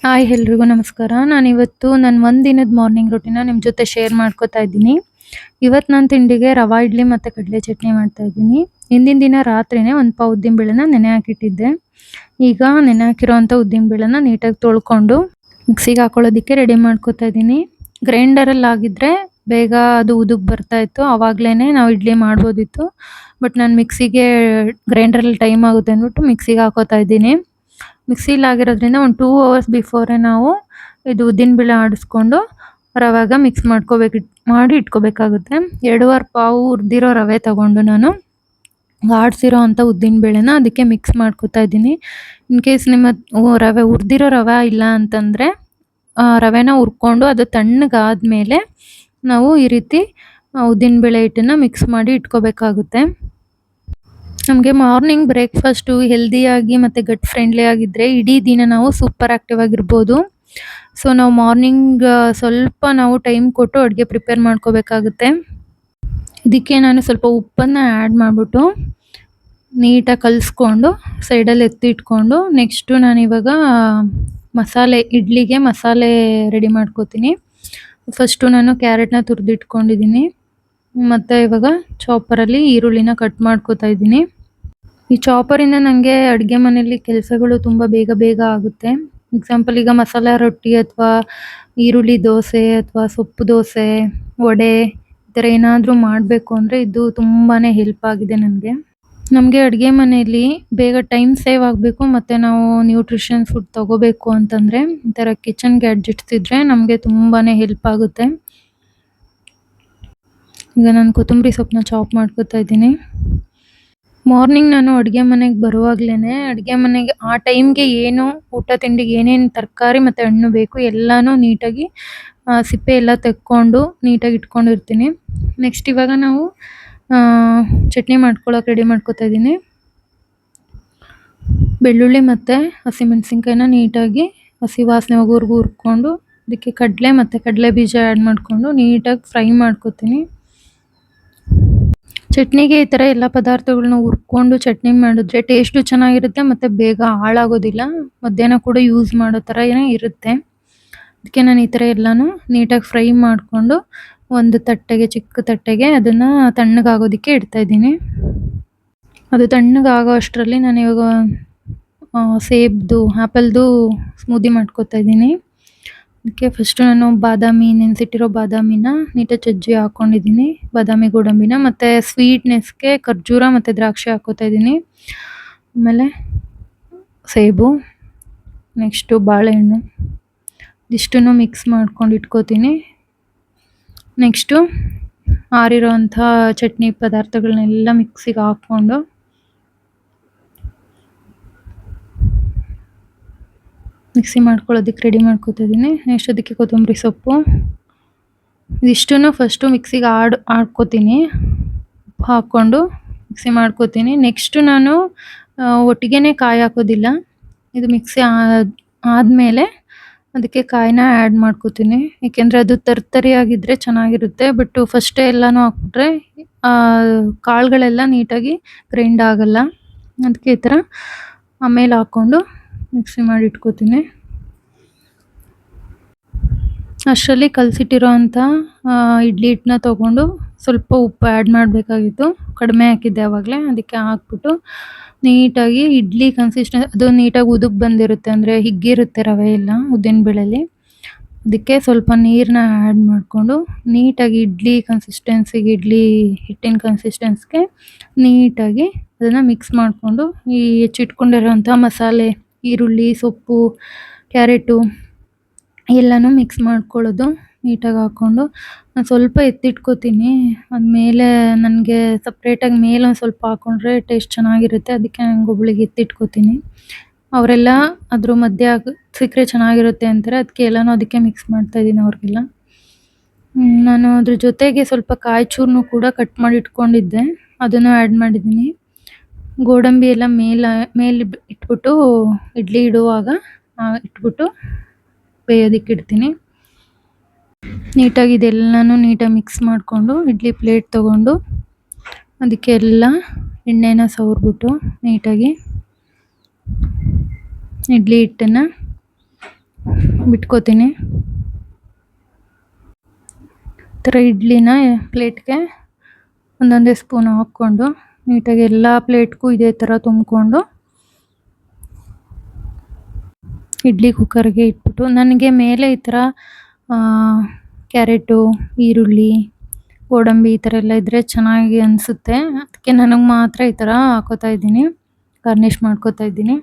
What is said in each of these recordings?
Hi ಎಲ್ರಿಗೂ ನಮಸ್ಕಾರ. ನಾನಿವತ್ತು ನನ್ನ ಒಂದಿನದ ಮಾರ್ನಿಂಗ್ ರೂಟೀನ ನಿಮ್ಮ ಜೊತೆ ಶೇರ್ ಮಾಡ್ಕೋತಾ ಇದ್ದೀನಿ. ಇವತ್ತು ನಾನು ತಿಂಡಿಗೆ ರವಾ ಇಡ್ಲಿ ಮತ್ತು ಕಡಲೆ ಚಟ್ನಿ ಮಾಡ್ತಾ ಇದ್ದೀನಿ. ಹಿಂದಿನ ದಿನ ರಾತ್ರಿನೇ ಒಂದು ಪಾವು ಉದ್ದಿನಬೇಳೆನ ನೆನೆ ಹಾಕಿಟ್ಟಿದ್ದೆ. ಈಗ ನೆನೆ ಹಾಕಿರೋವಂಥ ಉದ್ದಿನಬೇಳೆನ ನೀಟಾಗಿ ತೊಳ್ಕೊಂಡು ಮಿಕ್ಸಿಗೆ ಹಾಕೊಳ್ಳೋದಕ್ಕೆ ರೆಡಿ ಮಾಡ್ಕೋತಾ ಇದ್ದೀನಿ. ಗ್ರೈಂಡರಲ್ಲಿ ಆಗಿದ್ರೆ ಬೇಗ ಅದು ಉದುಗ್ ಬರ್ತಾ ಇತ್ತು. ಆವಾಗಲೇ ನಾವು ಇಡ್ಲಿ ಮಾಡ್ಬೋದಿತ್ತು. ಬಟ್ ನಾನು ಗ್ರೈಂಡರಲ್ಲಿ ಟೈಮ್ ಆಗುತ್ತೆ ಅಂದ್ಬಿಟ್ಟು ಮಿಕ್ಸಿಗೆ ಹಾಕೋತಾ ಇದ್ದೀನಿ. ಮಿಕ್ಸಿಲಿ ಆಗಿರೋದ್ರಿಂದ ಒಂದು 2 ಅವರ್ಸ್ ಬಿಫೋರೇ ನಾವು ಇದು ಉದ್ದಿನಬೇಳೆ ಆಡಿಸ್ಕೊಂಡು ರವೆಗೆ ಮಿಕ್ಸ್ ಮಾಡಿ ಇಟ್ಕೋಬೇಕಾಗುತ್ತೆ. 2.5 ಪಾವು ಹುರಿದಿರೋ ರವೆ ತಗೊಂಡು ನಾನು ಆಡಿಸಿರೋ ಅಂಥ ಉದ್ದಿನಬೇಳೆನ ಅದಕ್ಕೆ ಮಿಕ್ಸ್ ಮಾಡ್ಕೋತಾ ಇದ್ದೀನಿ. ಇನ್ ಕೇಸ್ ನಿಮ್ಮ ಹುರಿದಿರೋ ರವೆ ಇಲ್ಲ ಅಂತಂದರೆ ರವೆನ ಹುರ್ಕೊಂಡು ಅದು ತಣ್ಣಗಾದ್ಮೇಲೆ ನಾವು ಈ ರೀತಿ ಉದ್ದಿನಬೇಳೆ ಹಿಟ್ಟನ್ನು ಮಿಕ್ಸ್ ಮಾಡಿ ಇಟ್ಕೋಬೇಕಾಗುತ್ತೆ. ನಮಗೆ ಮಾರ್ನಿಂಗ್ ಬ್ರೇಕ್ಫಾಸ್ಟು ಹೆಲ್ದಿಯಾಗಿ ಮತ್ತು ಗಟ್ ಫ್ರೆಂಡ್ಲಿ ಆಗಿದ್ದರೆ ಇಡೀ ದಿನ ನಾವು ಸೂಪರ್ ಆ್ಯಕ್ಟಿವ್ ಆಗಿರ್ಬೋದು. ಸೊ ನಾವು ಮಾರ್ನಿಂಗ್ ಸ್ವಲ್ಪ ನಾವು ಟೈಮ್ ಕೊಟ್ಟು ಅಡುಗೆ ಪ್ರಿಪೇರ್ ಮಾಡ್ಕೋಬೇಕಾಗುತ್ತೆ. ಇದಕ್ಕೆ ನಾನು ಸ್ವಲ್ಪ ಉಪ್ಪನ್ನು ಆ್ಯಡ್ ಮಾಡಿಬಿಟ್ಟು ನೀಟಾಗಿ ಕಲಿಸ್ಕೊಂಡು ಸೈಡಲ್ಲಿ ಎತ್ತಿಟ್ಕೊಂಡು ನೆಕ್ಸ್ಟು ನಾನಿವಾಗ ಇಡ್ಲಿಗೆ ಮಸಾಲೆ ರೆಡಿ ಮಾಡ್ಕೋತೀನಿ. ಫಸ್ಟು ನಾನು ಕ್ಯಾರೆಟ್ನ ತುರಿದಿಟ್ಕೊಂಡಿದ್ದೀನಿ ಮತ್ತು ಇವಾಗ ಚಾಪರಲ್ಲಿ ಈರುಳ್ಳಿನ ಕಟ್ ಮಾಡ್ಕೋತಾ ಇದ್ದೀನಿ. ಈ ಚಾಪರಿಂದ ನನಗೆ ಅಡುಗೆ ಮನೆಯಲ್ಲಿ ಕೆಲಸಗಳು ತುಂಬ ಬೇಗ ಆಗುತ್ತೆ. ಎಕ್ಸಾಂಪಲ್ ಈಗ ಮಸಾಲ ರೊಟ್ಟಿ ಅಥವಾ ಈರುಳ್ಳಿ ದೋಸೆ ಅಥವಾ ಸೊಪ್ಪು ದೋಸೆ, ವಡೆ ಈ ಥರ ಏನಾದರೂ ಮಾಡಬೇಕು ಅಂದರೆ ಇದು ತುಂಬಾ ಹೆಲ್ಪ್ ಆಗಿದೆ ನನಗೆ. ನಮಗೆ ಅಡುಗೆ ಮನೆಯಲ್ಲಿ ಬೇಗ ಟೈಮ್ ಸೇವ್ ಆಗಬೇಕು ಮತ್ತು ನಾವು ನ್ಯೂಟ್ರಿಷನ್ ಫುಡ್ ತೊಗೋಬೇಕು ಅಂತಂದರೆ ಈ ಥರ ಕಿಚನ್ ಗ್ಯಾಡ್ಜೆಟ್ಸ್ ಇದ್ದರೆ ನಮಗೆ ತುಂಬಾ ಹೆಲ್ಪ್ ಆಗುತ್ತೆ. ಈಗ ನಾನು ಕೊತ್ತಂಬರಿ ಸೊಪ್ಪನ್ನ ಚಾಪ್ ಮಾಡ್ಕೋತಾ ಇದ್ದೀನಿ. ಮಾರ್ನಿಂಗ್ ನಾನು ಅಡುಗೆ ಮನೆಗೆ ಬರುವಾಗಲೇ ಅಡುಗೆ ಮನೆಗೆ ಆ ಟೈಮ್ಗೆ ಏನು ಊಟ ತಿಂಡಿಗೆ ಏನೇನು ತರಕಾರಿ ಮತ್ತು ಹಣ್ಣು ಬೇಕು ಎಲ್ಲನೂ ನೀಟಾಗಿ ಸಿಪ್ಪೆ ಎಲ್ಲ ತೆಕ್ಕೊಂಡು ನೀಟಾಗಿ ಇಟ್ಕೊಂಡಿರ್ತೀನಿ. ನೆಕ್ಸ್ಟ್ ಇವಾಗ ನಾವು ಚಟ್ನಿ ಮಾಡ್ಕೊಳ್ಳೋಕೆ ರೆಡಿ ಮಾಡ್ಕೋತಾ ಇದ್ದೀನಿ. ಬೆಳ್ಳುಳ್ಳಿ ಮತ್ತು ಹಸಿಮೆಣಸಿನ್ಕಾಯಿನ ನೀಟಾಗಿ ಹಸಿ ವಾಸನೆ ಹೋಗೋವರೆಗೂ ಹುರ್ಕೊಂಡು ಅದಕ್ಕೆ ಕಡಲೆ ಮತ್ತು ಕಡಲೆ ಬೀಜ ಆ್ಯಡ್ ಮಾಡಿಕೊಂಡು ನೀಟಾಗಿ ಫ್ರೈ ಮಾಡ್ಕೋತೀನಿ. ಚಟ್ನಿಗೆ ಈ ಥರ ಎಲ್ಲ ಪದಾರ್ಥಗಳನ್ನ ಹುರ್ಕೊಂಡು ಚಟ್ನಿ ಮಾಡಿದ್ರೆ ಟೇಸ್ಟು ಚೆನ್ನಾಗಿರುತ್ತೆ ಮತ್ತು ಬೇಗ ಹಾಳಾಗೋದಿಲ್ಲ. ಮಧ್ಯಾಹ್ನ ಕೂಡ ಯೂಸ್ ಮಾಡೋ ಥರನೇ ಇರುತ್ತೆ. ಅದಕ್ಕೆ ನಾನು ಈ ಥರ ಎಲ್ಲನೂ ನೀಟಾಗಿ ಫ್ರೈ ಮಾಡಿಕೊಂಡು ಒಂದು ಚಿಕ್ಕ ತಟ್ಟೆಗೆ ಅದನ್ನು ತಣ್ಣಗಾಗೋದಕ್ಕೆ ಇಡ್ತಾಯಿದ್ದೀನಿ. ಅದು ತಣ್ಣಗಾಗೋ ಅಷ್ಟರಲ್ಲಿ ನಾನು ಇವಾಗ ಆ್ಯಪಲ್ದು ಸ್ಮೂದಿ ಮಾಡ್ಕೋತಾ ಇದ್ದೀನಿ. ಅದಕ್ಕೆ ಫಸ್ಟು ನಾನು ನೆನೆಸಿಟ್ಟಿರೋ ಬಾದಾಮಿನ ನೀಟಾಗಿ ಜಜ್ಜಿ ಹಾಕ್ಕೊಂಡಿದ್ದೀನಿ. ಬಾದಾಮಿ ಗೋಡಂಬಿನ ಮತ್ತು ಸ್ವೀಟ್ನೆಸ್ಗೆ ಖರ್ಜೂರ ಮತ್ತು ದ್ರಾಕ್ಷಿ ಹಾಕ್ಕೋತಾ ಇದ್ದೀನಿ. ಆಮೇಲೆ ಸೇಬು, ನೆಕ್ಸ್ಟು ಬಾಳೆಹಣ್ಣು ಇದಿಷ್ಟನ್ನು ಮಿಕ್ಸ್ ಮಾಡ್ಕೊಂಡು ಇಟ್ಕೋತೀನಿ. ನೆಕ್ಸ್ಟು ಆರಿರೋವಂಥ ಚಟ್ನಿ ಪದಾರ್ಥಗಳನ್ನೆಲ್ಲ ಮಿಕ್ಸಿಗೆ ಹಾಕ್ಕೊಂಡು ಮಿಕ್ಸಿ ಮಾಡ್ಕೊಳ್ಳೋದಕ್ಕೆ ರೆಡಿ ಮಾಡ್ಕೋತಾ ಇದ್ದೀನಿ. ನೆಕ್ಸ್ಟ್ ಅದಕ್ಕೆ ಕೊತ್ತಂಬರಿ ಸೊಪ್ಪು ಇದಿಷ್ಟನ್ನು ಫಸ್ಟು ಮಿಕ್ಸಿಗೆ ಆಡ್ಕೋತೀನಿ. ಹಾಕ್ಕೊಂಡು ಮಿಕ್ಸಿ ಮಾಡ್ಕೋತೀನಿ. ನೆಕ್ಸ್ಟು ನಾನು ಒಟ್ಟಿಗೆ ಕಾಯಿ ಹಾಕೋದಿಲ್ಲ. ಇದು ಮಿಕ್ಸಿ ಆದಮೇಲೆ ಅದಕ್ಕೆ ಕಾಯಿನ ಆ್ಯಡ್ ಮಾಡ್ಕೋತೀನಿ. ಏಕೆಂದರೆ ಅದು ತರಿಯಾಗಿದ್ದರೆ ಚೆನ್ನಾಗಿರುತ್ತೆ. ಬಟ್ ಫಸ್ಟೇ ಎಲ್ಲನೂ ಹಾಕ್ಬಿಟ್ರೆ ಕಾಳುಗಳೆಲ್ಲ ನೀಟಾಗಿ ಗ್ರೈಂಡ್ ಆಗಲ್ಲ. ಅದಕ್ಕೆ ಈ ಥರ ಆಮೇಲೆ ಹಾಕ್ಕೊಂಡು ಮಿಕ್ಸಿ ಮಾಡಿ ಇಟ್ಕೋತೀನಿ. ಅಷ್ಟರಲ್ಲಿ ಕಲಸಿಟ್ಟಿರೋ ಅಂಥ ಇಡ್ಲಿ ಹಿಟ್ಟನ್ನ ತೊಗೊಂಡು ಸ್ವಲ್ಪ ಉಪ್ಪು ಆ್ಯಡ್ ಮಾಡಬೇಕಾಗಿತ್ತು. ಕಡಿಮೆ ಹಾಕಿದ್ದೆ ಆವಾಗಲೇ. ಅದಕ್ಕೆ ಹಾಕ್ಬಿಟ್ಟು ನೀಟಾಗಿ ಇಡ್ಲಿ ಅದು ನೀಟಾಗಿ ಉದುಗ್ ಬಂದಿರುತ್ತೆ, ಅಂದರೆ ಹಿಗ್ಗಿರುತ್ತೆ ರವೆ ಎಲ್ಲ ಉದ್ದಿನಬೇಳೆಲಿ. ಅದಕ್ಕೆ ಸ್ವಲ್ಪ ನೀರನ್ನ ಆ್ಯಡ್ ಮಾಡಿಕೊಂಡು ನೀಟಾಗಿ ಇಡ್ಲಿ ಹಿಟ್ಟಿನ ಕನ್ಸಿಸ್ಟೆನ್ಸ್ಗೆ ನೀಟಾಗಿ ಅದನ್ನು ಮಿಕ್ಸ್ ಮಾಡಿಕೊಂಡು ಈ ಹೆಚ್ಚಿಟ್ಕೊಂಡಿರೋಂಥ ಮಸಾಲೆ, ಈರುಳ್ಳಿ, ಸೊಪ್ಪು, ಕ್ಯಾರೆಟು ಎಲ್ಲನೂ ಮಿಕ್ಸ್ ಮಾಡ್ಕೊಳ್ಳೋದು. ನೀಟಾಗಿ ಹಾಕ್ಕೊಂಡು ನಾನು ಸ್ವಲ್ಪ ಎತ್ತಿಟ್ಕೋತೀನಿ. ಆಮೇಲೆ ನನಗೆ ಸಪ್ರೇಟಾಗಿ ಮೇಲೆ ಒಂದು ಸ್ವಲ್ಪ ಹಾಕ್ಕೊಂಡ್ರೆ ಟೇಸ್ಟ್ ಚೆನ್ನಾಗಿರುತ್ತೆ. ಅದಕ್ಕೆ ಒಬ್ಳಿಗೆ ಎತ್ತಿಟ್ಕೋತೀನಿ. ಅವರೆಲ್ಲ ಅದ್ರ ಮಧ್ಯೆ ಸಿಕ್ಕರೆ ಚೆನ್ನಾಗಿರುತ್ತೆ ಅಂತಾರೆ. ಅದಕ್ಕೆ ಮಿಕ್ಸ್ ಮಾಡ್ತಾಯಿದ್ದೀನಿ ಅವ್ರಿಗೆಲ್ಲ. ನಾನು ಅದ್ರ ಜೊತೆಗೆ ಸ್ವಲ್ಪ ಕಾಯಿ ಚೂರನ್ನು ಕೂಡ ಕಟ್ ಮಾಡಿ ಇಟ್ಕೊಂಡಿದ್ದೆ, ಅದನ್ನು ಆ್ಯಡ್ ಮಾಡಿದ್ದೀನಿ. ಗೋಡಂಬಿ ಎಲ್ಲ ಮೇಲೆ ಇಟ್ಬಿಟ್ಟು ಇಡ್ಲಿ ಇಡುವಾಗ ಇಟ್ಬಿಟ್ಟು ಬೇಯೋದಕ್ಕೆ ಇಡ್ತೀನಿ. ನೀಟಾಗಿ ಇದೆಲ್ಲನೂ ನೀಟಾಗಿ ಮಿಕ್ಸ್ ಮಾಡಿಕೊಂಡು ಇಡ್ಲಿ ಪ್ಲೇಟ್ ತೊಗೊಂಡು ಅದಕ್ಕೆ ಎಲ್ಲ ಎಣ್ಣೆನ ಸವರ್ಬಿಟ್ಟು ನೀಟಾಗಿ ಇಡ್ಲಿ ಹಿಟ್ಟನ್ನು ಬಿಟ್ಕೋತೀನಿ. ಈ ಥರ ಇಡ್ಲಿನ ಪ್ಲೇಟ್ಗೆ ಒಂದೊಂದೇ ಸ್ಪೂನ್ ಹಾಕ್ಕೊಂಡು ನೀಟಾಗಿ ಎಲ್ಲ ಪ್ಲೇಟ್ಗೂ ಇದೇ ಥರ ತುಂಬಿಕೊಂಡು ಇಡ್ಲಿ ಕುಕ್ಕರ್ಗೆ ಇಟ್ಬಿಟ್ಟು, ನನಗೆ ಮೇಲೆ ಈ ಥರ ಕ್ಯಾರೆಟು, ಈರುಳ್ಳಿ, ಗೋಡಂಬಿ ಈ ಥರ ಎಲ್ಲ ಇದ್ದರೆ ಚೆನ್ನಾಗಿ ಅನಿಸುತ್ತೆ. ಅದಕ್ಕೆ ನನಗೆ ಮಾತ್ರ ಈ ಥರ ಹಾಕೋತಾ ಇದ್ದೀನಿ, ಗಾರ್ನಿಷ್ ಮಾಡ್ಕೋತಾ ಇದ್ದೀನಿ.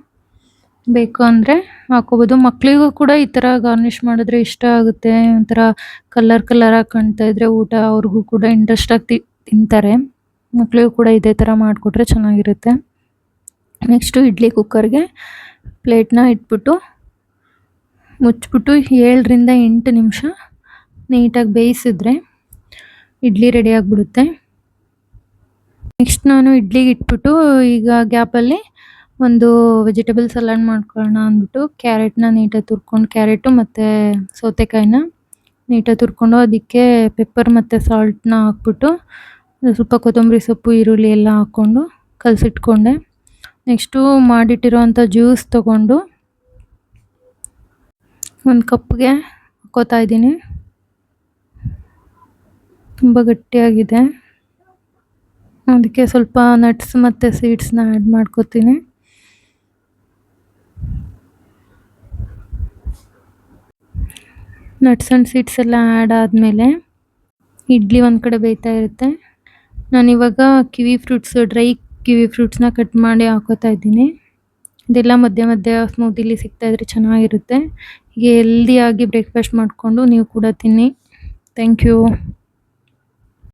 ಬೇಕು ಅಂದರೆ ಹಾಕೋಬೋದು. ಮಕ್ಕಳಿಗೂ ಕೂಡ ಈ ಥರ ಗಾರ್ನಿಷ್ ಮಾಡಿದ್ರೆ ಇಷ್ಟ ಆಗುತ್ತೆ. ಒಂಥರ ಕಲರಾಗಿ ಕಾಣ್ತಾ ಇದ್ರೆ ಊಟ ಅವ್ರಿಗೂ ಕೂಡ ಇಂಟ್ರೆಸ್ಟಾಗಿ ತಿಂತಾರೆ. ಮಕ್ಕಳಿಗೂ ಕೂಡ ಇದೇ ಥರ ಮಾಡಿಕೊಟ್ರೆ ಚೆನ್ನಾಗಿರುತ್ತೆ. ನೆಕ್ಸ್ಟು ಇಡ್ಲಿ ಕುಕ್ಕರ್ಗೆ ಪ್ಲೇಟ್ನ ಇಟ್ಬಿಟ್ಟು ಮುಚ್ಚಿಬಿಟ್ಟು 7ರಿಂದ 8 ನಿಮಿಷ ನೀಟಾಗಿ ಬೇಯಿಸಿದ್ರೆ ಇಡ್ಲಿ ರೆಡಿ ಆಗಿಬಿಡುತ್ತೆ. ನೆಕ್ಸ್ಟ್ ನಾನು ಇಡ್ಲಿಗೆ ಇಟ್ಬಿಟ್ಟು ಈಗ ಗ್ಯಾಪಲ್ಲಿ ಒಂದು ವೆಜಿಟೇಬಲ್ ಸಲಾಡ್ ಮಾಡ್ಕೊಳ್ಳೋಣ ಅಂದ್ಬಿಟ್ಟು ಕ್ಯಾರೆಟ್ನ ನೀಟಾಗಿ ತುರ್ಕೊಂಡು, ಕ್ಯಾರೆಟು ಮತ್ತು ಸೌತೆಕಾಯಿನ ನೀಟಾಗಿ ತುರ್ಕೊಂಡು ಅದಕ್ಕೆ ಪೆಪ್ಪರ್ ಮತ್ತು ಸಾಲ್ಟ್ನ ಹಾಕ್ಬಿಟ್ಟು ಸ್ವಲ್ಪ ಕೊತ್ತಂಬರಿ ಸೊಪ್ಪು, ಈರುಳ್ಳಿ ಎಲ್ಲ ಹಾಕ್ಕೊಂಡು ಕಲಸಿಟ್ಕೊಂಡೆ. ನೆಕ್ಸ್ಟು ಮಾಡಿಟ್ಟಿರೋವಂಥ ಜ್ಯೂಸ್ ತೊಗೊಂಡು ಒಂದು ಕಪ್ಗೆ ಹಾಕ್ಕೋತಾ ಇದ್ದೀನಿ. ತುಂಬ ಗಟ್ಟಿಯಾಗಿದೆ, ಅದಕ್ಕೆ ಸ್ವಲ್ಪ ನಟ್ಸ್ ಮತ್ತು ಸೀಡ್ಸ್ನ ಆ್ಯಡ್ ಮಾಡ್ಕೋತೀನಿ. ನಟ್ಸ್ ಆ್ಯಂಡ್ ಸೀಡ್ಸ್ ಎಲ್ಲ ಆ್ಯಡ್ ಆದಮೇಲೆ ಇಡ್ಲಿ ಒಂದು ಕಡೆ ಬೇಯ್ತಾ ಇರುತ್ತೆ. ನಾನಿವಾಗ ಡ್ರೈ ಕಿವಿ ಫ್ರೂಟ್ಸ್ನ ಕಟ್ ಮಾಡಿ ಹಾಕೋತಾ ಇದ್ದೀನಿ. ಇದೆಲ್ಲ ಮಧ್ಯೆ ಮಧ್ಯೆ ಸ್ಮೂತಿಲಿ ಸಿಗ್ತಾಯಿದ್ರೆ ಚೆನ್ನಾಗಿರುತ್ತೆ. ಹೀಗೆ ಹೆಲ್ದಿಯಾಗಿ ಬ್ರೇಕ್ಫಾಸ್ಟ್ ಮಾಡಿಕೊಂಡು ನೀವು ಕೂಡ ತಿನ್ನಿ. Thank you.